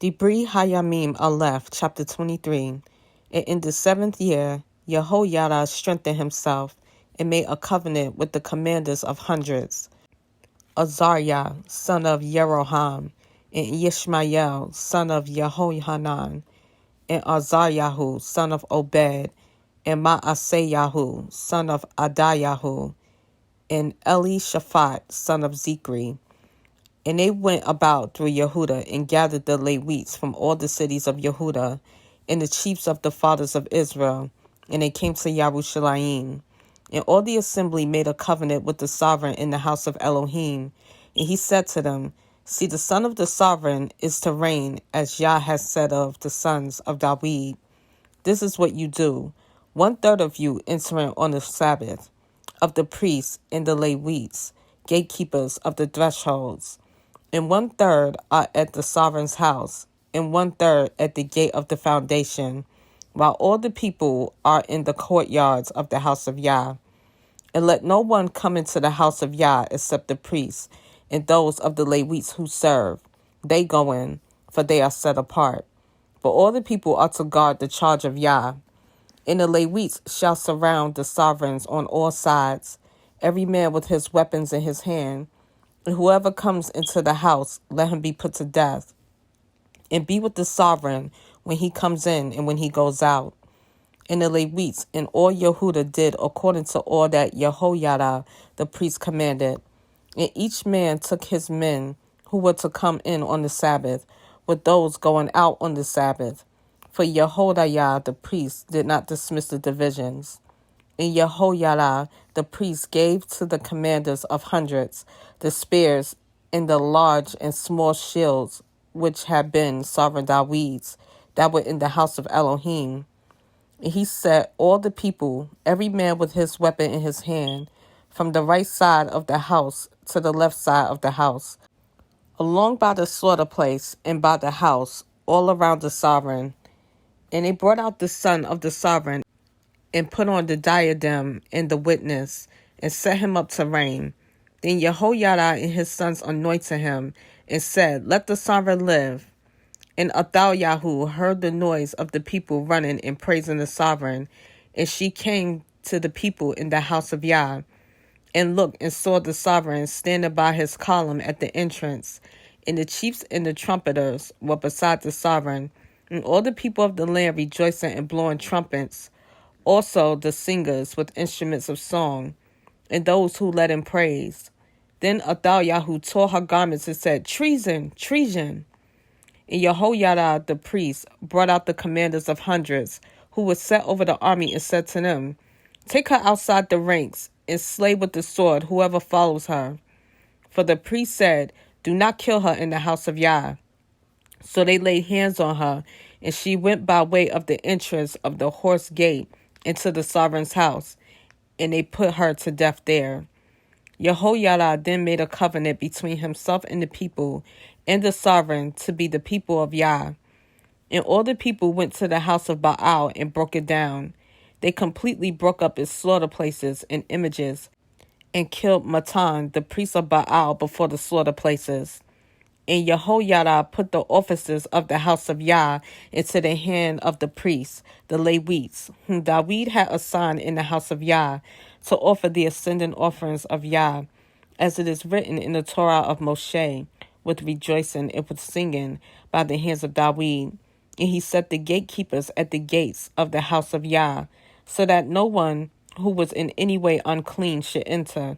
Dibre haYamim Aleph, chapter 23. And in the 7th year, Yehoiada strengthened himself and made a covenant with the commanders of hundreds, Azariah, son of Yeroham, and Yishmael, son of Yehohanan, and Azariahu, son of Obed, and Maaseyahu, son of Adayahu, and Elishaphat, son of Zikri. And they went about through Yehuda and gathered the Levites from all the cities of Yehuda and the chiefs of the fathers of Israel. And they came to Yerushalayim. And all the assembly made a covenant with the sovereign in the house of Elohim. And he said to them, See, the son of the sovereign is to reign, as Yah has said of the sons of David. This is what you do. 1/3 of you entering on the Sabbath, of the priests and the Levites, gatekeepers of the thresholds. And 1/3 are at the sovereign's house, and 1/3 at the gate of the foundation, while all the people are in the courtyards of the house of Yah. And let no one come into the house of Yah except the priests and those of the Levites who serve. They go in, for they are set apart. But all the people are to guard the charge of Yah. And the Levites shall surround the sovereigns on all sides, every man with his weapons in his hand. And whoever comes into the house, let him be put to death. And be with the sovereign when he comes in and when he goes out. And the Levites and all Yehuda did according to all that Yehoiada the priest commanded. And each man took his men who were to come in on the Sabbath, with those going out on the Sabbath. For Yehoiada the priest did not dismiss the divisions. And Yehoiada the priest gave to the commanders of hundreds the spears and the large and small shields which had been sovereign David's, that were in the house of Elohim. And he set all the people, every man with his weapon in his hand, from the right side of the house to the left side of the house, along by the slaughter place and by the house, all around the sovereign. And they brought out the son of the sovereign, and put on the diadem and the witness, and set him up to reign. Then Yehoiada and his sons anointed him, and said, Let the sovereign live. And Athaliah heard the noise of the people running and praising the sovereign, and she came to the people in the house of Yah, and looked and saw the sovereign standing by his column at the entrance. And the chiefs and the trumpeters were beside the sovereign, and all the people of the land rejoicing and blowing trumpets, also the singers with instruments of song, and those who led in praise. Then Athaliah tore her garments and said, Treason, treason. And Yehoiada the priest brought out the commanders of hundreds, who were set over the army, and said to them, Take her outside the ranks, and slay with the sword whoever follows her. For the priest said, Do not kill her in the house of Yah. So they laid hands on her, and she went by way of the entrance of the horse gate into the sovereign's house, and they put her to death there. Yehoiada then made a covenant between himself and the people and the sovereign to be the people of Yah. And all the people went to the house of Baal and broke it down. They completely broke up its slaughter places and images, and killed Matan, the priest of Baal, before the slaughter places. And Yehoiada put the officers of the house of Yah into the hand of the priests, the Levites, whom David had assigned in the house of Yah, to offer the ascendant offerings of Yah, as it is written in the Torah of Moshe, with rejoicing and with singing, by the hands of David. And he set the gatekeepers at the gates of the house of Yah, so that no one who was in any way unclean should enter.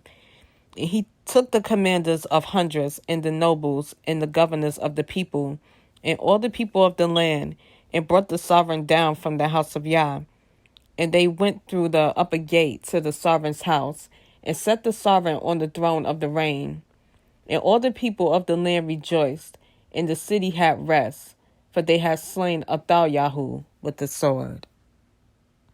And he took the commanders of hundreds, and the nobles, and the governors of the people, and all the people of the land, and brought the sovereign down from the house of Yah. And they went through the upper gate to the sovereign's house, and set the sovereign on the throne of the reign. And all the people of the land rejoiced, and the city had rest, for they had slain Athaliah with the sword.